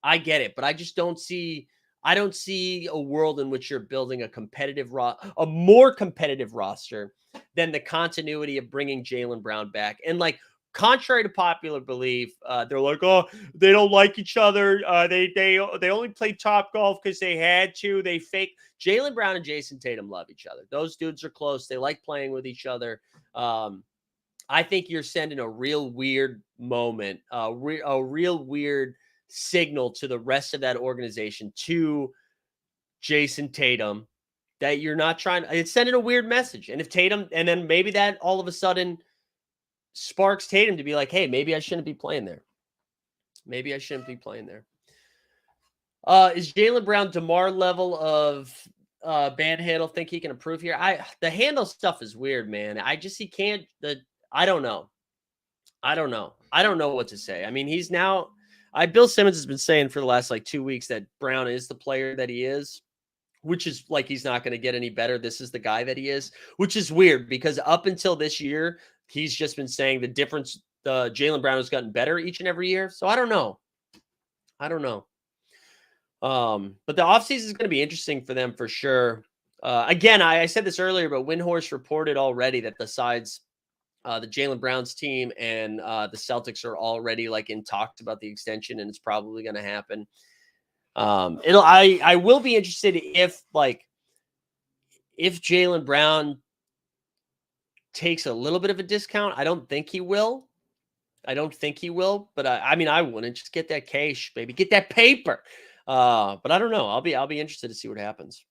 But I just don't see a world in which you're building a more competitive roster than the continuity of bringing Jaylen Brown back. And like, contrary to popular belief, they're like, oh, they don't like each other. They only play Top Golf because they had to. They fake. Jaylen Brown and Jason Tatum love each other. Those dudes are close. They like playing with each other. I think you're sending a real weird moment, a real weird signal to the rest of that organization, to Jason Tatum, that you're not trying. It's sending a weird message. And if Tatum, and then maybe that all of a sudden sparks Tatum to be like, hey, maybe I shouldn't be playing there. Maybe I shouldn't be playing there. Is Jaylen Brown DeMar level of band handle? Think he can improve here? The handle stuff is weird, man. He can't. I don't know. I don't know what to say. I mean, he's now. Bill Simmons has been saying for the last 2 weeks that Brown is the player that he is, which is he's not going to get any better. This is the guy that he is, which is weird because up until this year, he's just been saying the difference. Jaylen Brown has gotten better each and every year. So I don't know. But the offseason is going to be interesting for them for sure. Again, I said this earlier, but Windhorst reported already that the Jaylen Brown's team and the Celtics are already in talks about the extension, and it's probably going to happen. I will be interested if Jaylen Brown takes a little bit of a discount. I don't think he will. But I mean, I wouldn't just get that cash, baby, get that paper. But I don't know. I'll be interested to see what happens.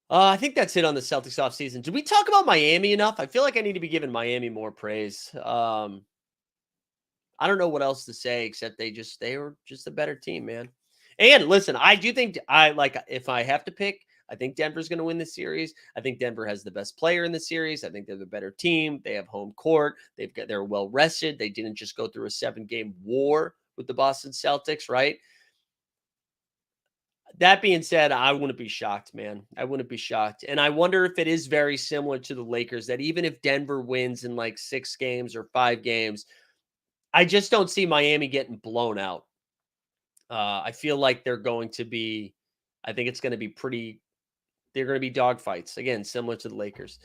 I think that's it on the Celtics offseason. Did we talk about Miami enough? I feel like I need to be giving Miami more praise. I don't know what else to say except they were just a better team, man. And listen, I do think if I have to pick, I think Denver's going to win the series. I think Denver has the best player in the series. I think they're the better team. They have home court. They're well rested. They didn't just go through a 7-game war with the Boston Celtics, right? That being said, I wouldn't be shocked, man. I wouldn't be shocked. And I wonder if it is very similar to the Lakers, that even if Denver wins in 6 games or 5 games, I just don't see Miami getting blown out. I feel like they're going to be, I think it's going to be they're going to be dogfights. Again, similar to the Lakers.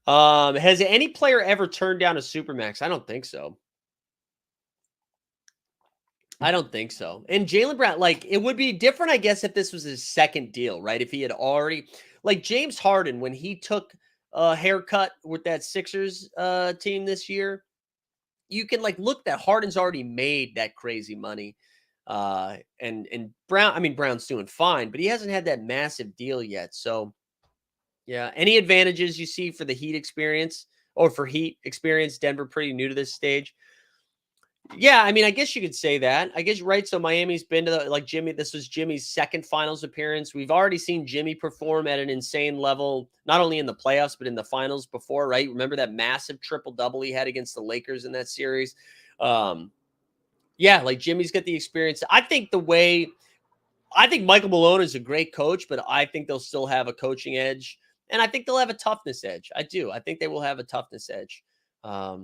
Has any player ever turned down a Supermax? I don't think so. And Jaylen Brown, it would be different, I guess, if this was his second deal, right? If he had already, James Harden, when he took a haircut with that Sixers team this year, you can look that Harden's already made that crazy money. And Brown's doing fine, but he hasn't had that massive deal yet. So yeah, any advantages you see for the Heat experience or for Heat experience? Denver pretty new to this stage. Yeah, I mean, I guess you could say that. I guess, right. So Miami's been to Jimmy. This was Jimmy's second finals appearance. We've already seen Jimmy perform at an insane level, not only in the playoffs, but in the finals before, right? Remember that massive triple-double he had against the Lakers in that series? Yeah, Jimmy's got the experience. I think Michael Malone is a great coach, but I think they'll still have a coaching edge. And I think they'll have a toughness edge. I do. I think they will have a toughness edge. I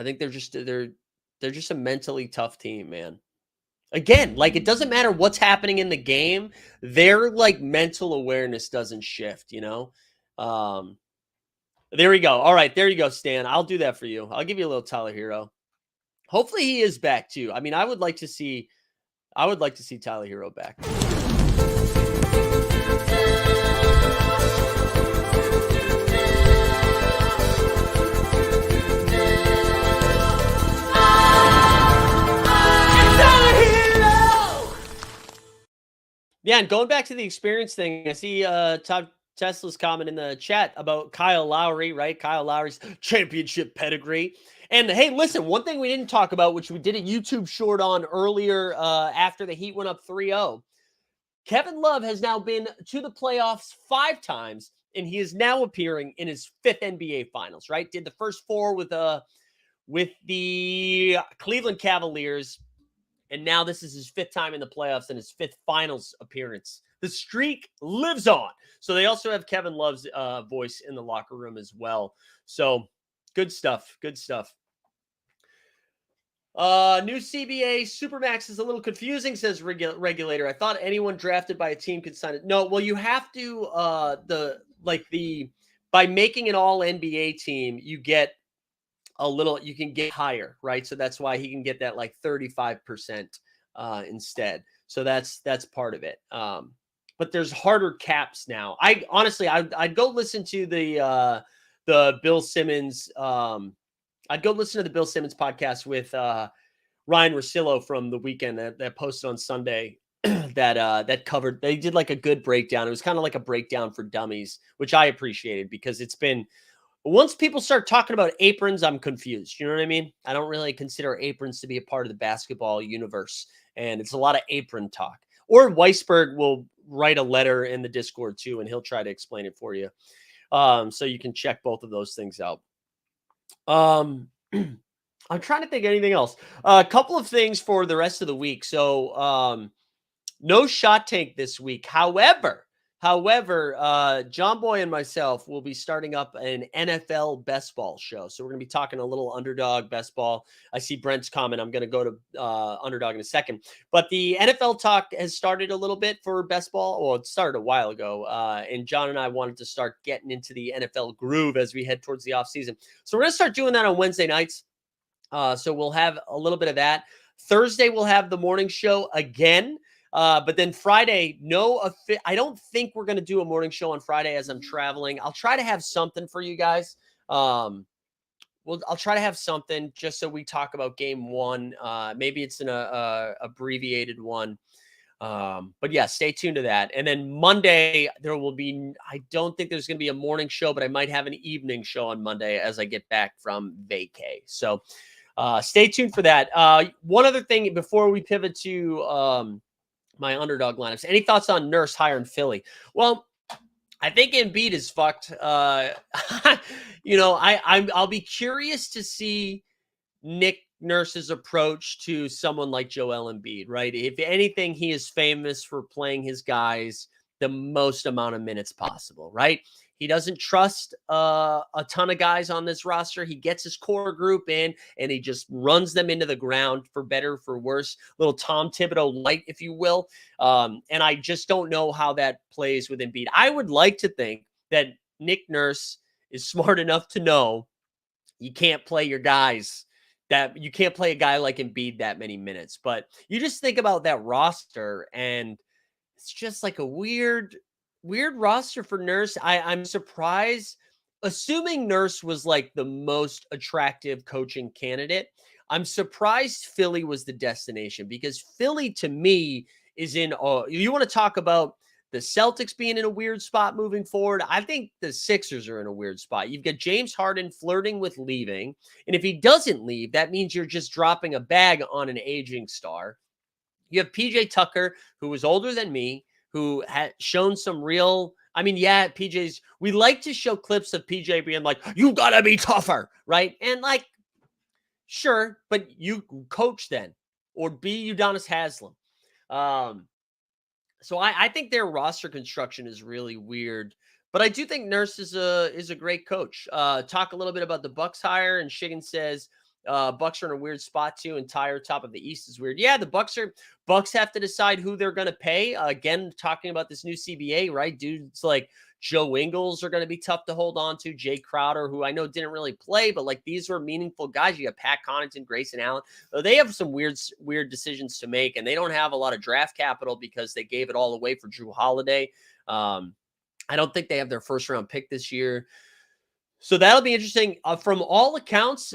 think they're just a mentally tough team, man. Again, it doesn't matter what's happening in the game. Their mental awareness doesn't shift, There we go. All right, there you go, Stan. I'll do that for you. I'll give you a little Tyler Hero. Hopefully he is back too. I mean, I would like to see Tyler Hero back. Yeah, and going back to the experience thing, I see Todd Tesla's comment in the chat about Kyle Lowry, right? Kyle Lowry's championship pedigree. And hey, listen, one thing we didn't talk about, which we did a YouTube short on earlier after the Heat went up 3-0, Kevin Love has now been to the playoffs 5 times, and he is now appearing in his 5th NBA Finals, right? Did the first 4 with the Cleveland Cavaliers, and now this is his 5th time in the playoffs and his 5th Finals appearance. The streak lives on. So they also have Kevin Love's voice in the locker room as well. So good stuff. Good stuff. New CBA Supermax is a little confusing, says Regulator. I thought anyone drafted by a team could sign it. No, well, you have to by making an all NBA team, you can get higher, right? So that's why he can get that 35% instead. So that's part of it. But there's harder caps now. I'd go listen to the Bill Simmons. I'd go listen to the Bill Simmons podcast with Ryan Russillo from the weekend that posted on Sunday. that covered. They did like a good breakdown. It was kind of like a breakdown for dummies, which I appreciated because it's been once people start talking about aprons, I'm confused. You know what I mean? I don't really consider aprons to be a part of the basketball universe, and it's a lot of apron talk. Or Weisberg will write a letter in the Discord too, and he'll try to explain it for you. So you can check both of those things out. Um, I'm trying to think of anything else. A couple of things for the rest of the week. So no shot tank this week. However, John Boy and myself will be starting up an NFL best ball show. So we're going to be talking a little underdog best ball. I see Brent's comment. I'm going to go to underdog in a second. But the NFL talk has started a little bit for best ball. Well, it started a while ago. And John and I wanted to start getting into the NFL groove as we head towards the offseason. So we're going to start doing that on Wednesday nights. So we'll have a little bit of that. Thursday, we'll have the morning show again. But then Friday, I don't think we're going to do a morning show on Friday as I'm traveling. I'll try to have something for you guys. I'll try to have something just so we talk about game one. Maybe it's an abbreviated one. But yeah, stay tuned to that. And then Monday, I don't think there's going to be a morning show, but I might have an evening show on Monday as I get back from vacay. So stay tuned for that. One other thing before we pivot to my underdog lineups. Any thoughts on Nurse hiring Philly? Well, I think Embiid is fucked. I'll be curious to see Nick Nurse's approach to someone like Joel Embiid, right? If anything, he is famous for playing his guys the most amount of minutes possible, right? He doesn't trust a ton of guys on this roster. He gets his core group in and he just runs them into the ground for better, for worse. Little Tom Thibodeau light, if you will. And I just don't know how that plays with Embiid. I would like to think that Nick Nurse is smart enough to know you can't play your guys, that you can't play a guy like Embiid that many minutes. But you just think about that roster and it's just like a weird roster for Nurse. I'm surprised, assuming Nurse was like the most attractive coaching candidate. I'm surprised Philly was the destination because Philly to me is you want to talk about the Celtics being in a weird spot moving forward. I think the Sixers are in a weird spot. You've got James Harden flirting with leaving. And if he doesn't leave, that means you're just dropping a bag on an aging star. You have PJ Tucker, who was older than me, who had shown some real, we like to show clips of PJ being like, you gotta be tougher, right? And like, sure, but you coach then, or be Udonis Haslem. So I think their roster construction is really weird, but I do think Nurse is a great coach. Talk a little bit about the Bucks hire, and Shiggins says Bucks are in a weird spot too. Entire top of the East is weird. Yeah, the Bucks have to decide who they're going to pay. Again, talking about this new CBA, right? Dudes like Joe Ingles are going to be tough to hold on to. Jay Crowder, who I know didn't really play, but like these were meaningful guys. You have Pat Connaughton, Grayson Allen. They have some weird decisions to make, and they don't have a lot of draft capital because they gave it all away for Drew Holiday. I don't think they have their first round pick this year. So that'll be interesting. From all accounts,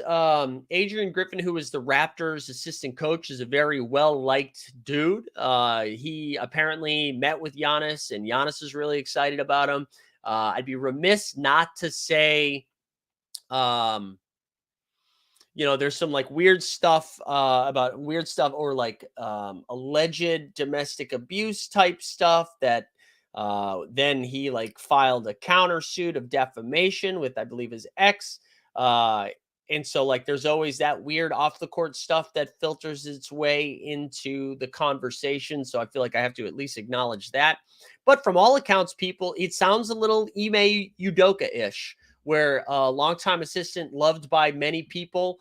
Adrian Griffin, who is the Raptors assistant coach, is a very well-liked dude. He apparently met with Giannis, and Giannis is really excited about him. I'd be remiss not to say, there's some like weird stuff or like alleged domestic abuse type stuff that then he like filed a countersuit of defamation with, I believe, his ex. And so like there's always that weird off the court stuff that filters its way into the conversation. So I feel like I have to at least acknowledge that. But from all accounts, it sounds a little Ime Udoka-ish, where a longtime assistant loved by many people.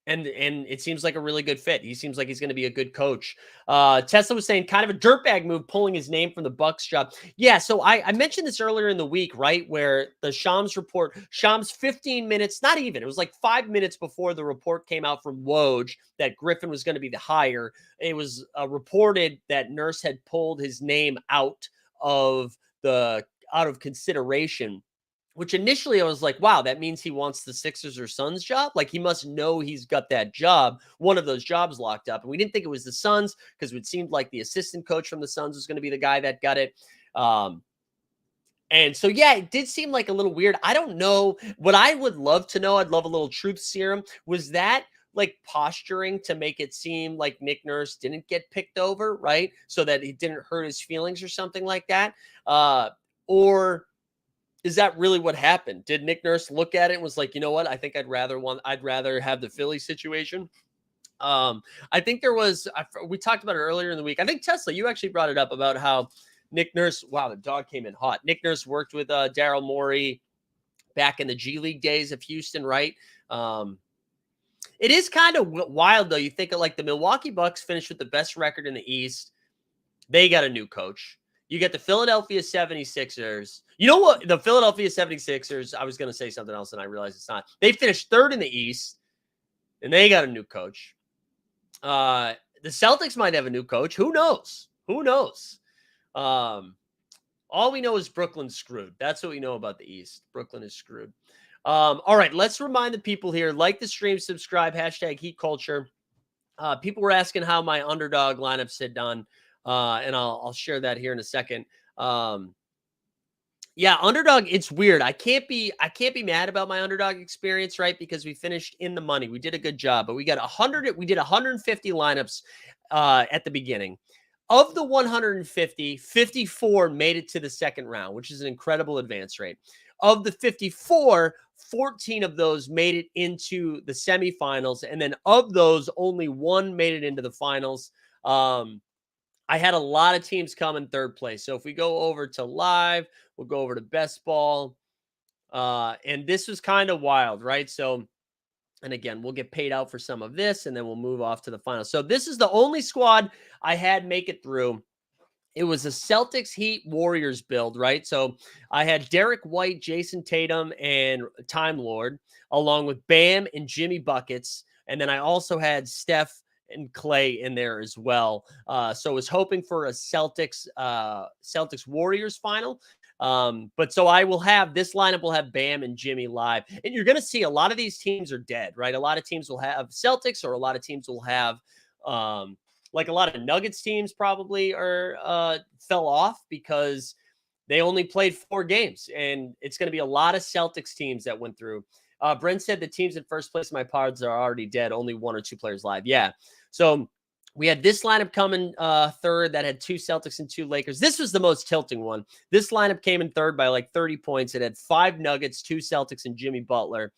And it seems like a really good fit. He seems like he's going to be a good coach. Tesla was saying kind of a dirtbag move, pulling his name from the Bucks job. Yeah, so I mentioned this earlier in the week, right, where the Shams report, 15 minutes, not even, it was like 5 minutes before the report came out from Woj that Griffin was going to be the hire. It was reported that Nurse had pulled his name out of consideration which initially I was like, wow, that means he wants the Sixers or Suns job. Like he must know he's got that job, one of those jobs locked up. And we didn't think it was the Suns because it seemed like the assistant coach from the Suns was going to be the guy that got it. And so, yeah, it did seem like a little weird. I don't know. What I would love to know, I'd love a little truth serum. Was that like posturing to make it seem like Nick Nurse didn't get picked over, right? So that he didn't hurt his feelings or something like that? Or is that really what happened? Did Nick Nurse look at it and was like, you know what? I think I'd rather have the Philly situation. I think there was, we talked about it earlier in the week. I think Tesla, you actually brought it up about how Nick Nurse, wow, the dog came in hot. Nick Nurse worked with Daryl Morey back in the G League days of Houston, right? It is kind of wild, though. You think of like the Milwaukee Bucks finished with the best record in the East. They got a new coach. You get the Philadelphia 76ers. You know what? The Philadelphia 76ers, I was going to say something else, and I realized it's not. They finished third in the East, and they got a new coach. The Celtics might have a new coach. Who knows? Who knows? All we know is Brooklyn's screwed. That's what we know about the East. Brooklyn is screwed. All right, let's remind the people here, like the stream, subscribe, hashtag Heat Culture. People were asking how my underdog lineups had done, and I'll share that here in a second. Yeah, underdog, it's weird. I can't be mad about my underdog experience, right? Because we finished in the money. We did a good job, but we did 150 lineups at the beginning. Of the 150, 54 made it to the second round, which is an incredible advance rate. Of the 54, 14 of those made it into the semifinals. And then of those, only one made it into the finals. I had a lot of teams come in third place. So if we go over to live, we'll go over to best ball. And this was kind of wild, right? So, and again, we'll get paid out for some of this, and then we'll move off to the final. So this is the only squad I had make it through. It was a Celtics, Heat, Warriors build, right? So I had Derek White, Jason Tatum, and Time Lord, along with Bam and Jimmy Buckets. And then I also had Steph and Clay in there as well. So I was hoping for a Celtics Warriors final. But so I will have this lineup will have Bam and Jimmy live. And you're going to see a lot of these teams are dead, right? A lot of teams will have Celtics, or a lot of teams will have like a lot of Nuggets teams probably are fell off because they only played 4 games, and it's going to be a lot of Celtics teams that went through. Brent said the teams in first place in my pods are already dead. Only 1 or 2 players live. Yeah. So we had this lineup coming third that had 2 Celtics and 2 Lakers. This was the most tilting one. This lineup came in third by like 30 points. It had 5 Nuggets, 2 Celtics, and Jimmy Butler.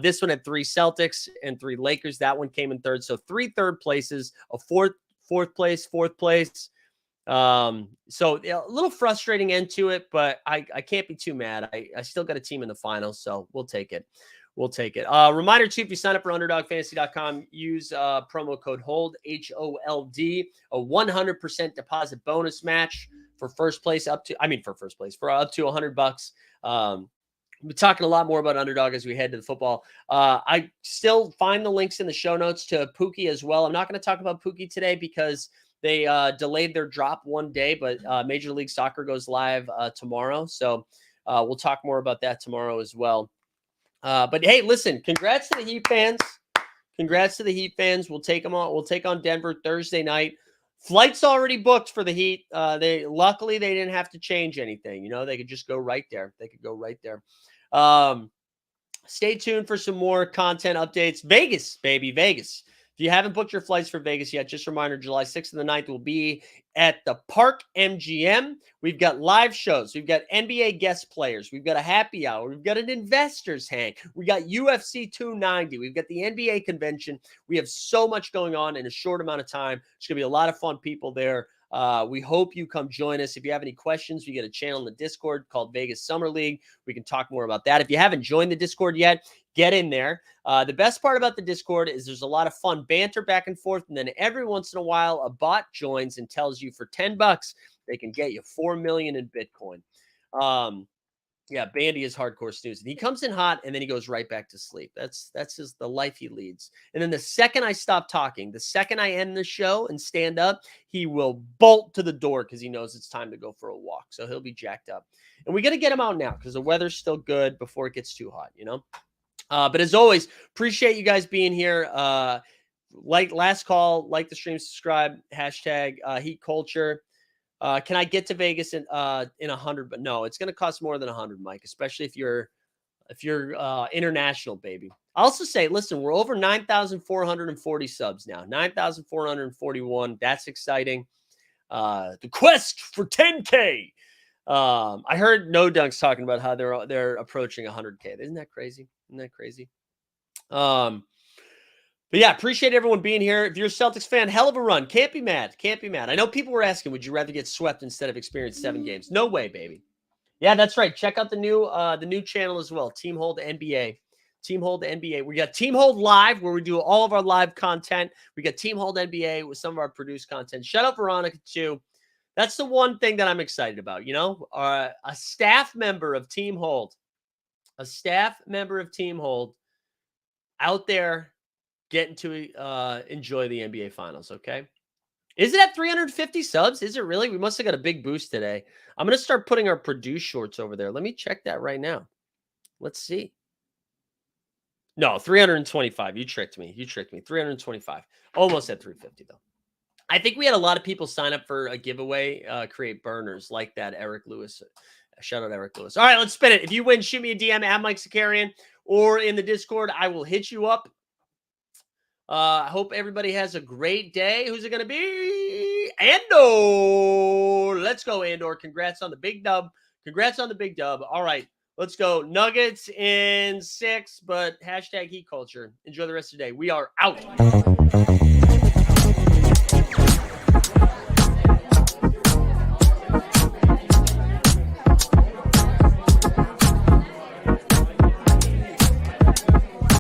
This one had 3 Celtics and 3 Lakers. That one came in third. So 3 third places, a fourth place. So a little frustrating end to it, but I can't be too mad. I still got a team in the finals, so we'll take it. Reminder too, if you sign up for underdogfantasy.com, use promo code HOLD, HOLD, a 100% deposit bonus match for first place up to $100. We'll be talking a lot more about underdog as we head to the football. I still find the links in the show notes to Pookie as well. I'm not going to talk about Pookie today because they delayed their drop one day, but Major League Soccer goes live tomorrow. So we'll talk more about that tomorrow as well. But hey, listen, congrats to the Heat fans. We'll take them on. We'll take on Denver Thursday night. Flights already booked for the Heat. Luckily they didn't have to change anything. You know, they could just go right there. Stay tuned for some more content updates. Vegas, baby, Vegas. If you haven't booked your flights for Vegas yet, just a reminder, July 6th and the 9th will be at the Park MGM. We've got live shows. We've got NBA guest players. We've got a happy hour. We've got an investors hang. We got UFC 290. We've got the NBA convention. We have so much going on in a short amount of time. It's going to be a lot of fun people there. We hope you come join us. If you have any questions, we get a channel in the Discord called Vegas Summer League. We can talk more about that. If you haven't joined the Discord yet, get in there. The best part about the Discord is there's a lot of fun banter back and forth. And then every once in a while, a bot joins and tells you for $10, they can get you 4 million in Bitcoin. Yeah, Bandy is hardcore snoozing. He comes in hot and then he goes right back to sleep. That's the life he leads. And then the second I stop talking, the second I end the show and stand up, he will bolt to the door because he knows it's time to go for a walk. So he'll be jacked up. And we got to get him out now because the weather's still good before it gets too hot, you know? But as always, appreciate you guys being here. Like last call, like the stream, subscribe, hashtag Heat Culture. Can I get to Vegas in 100? But no, it's going to cost more than 100, Mike, especially if you're international, baby. I also say, listen, we're over 9,440 subs now, 9,441. That's exciting. The quest for 10K. I heard No Dunks talking about how they're approaching 100K. Isn't that crazy? Isn't that crazy? But yeah, appreciate everyone being here. If you're a Celtics fan, hell of a run. Can't be mad. Can't be mad. I know people were asking, would you rather get swept instead of experience 7 games? No way, baby. Yeah, that's right. Check out the new channel as well. Team Hold NBA. Team Hold NBA. We got Team Hold Live, where we do all of our live content. We got Team Hold NBA with some of our produced content. Shout out Veronica too. That's the one thing that I'm excited about. You know, a staff member of Team Hold, out there getting to enjoy the NBA Finals, okay? Is it at 350 subs? Is it really? We must have got a big boost today. I'm going to start putting our produce shorts over there. Let me check that right now. Let's see. No, 325. You tricked me. 325. Almost at 350, though. I think we had a lot of people sign up for a giveaway, create burners like that, Eric Lewis. Shout out Eric Lewis. All right, let's spin it. If you win, shoot me a DM at Mike Zakarian or in the Discord. I will hit you up. I hope everybody has a great day. Who's it going to be? Andor. Let's go, Andor. Congrats on the big dub. All right, let's go. Nuggets in 6, but hashtag Heat Culture. Enjoy the rest of the day. We are out.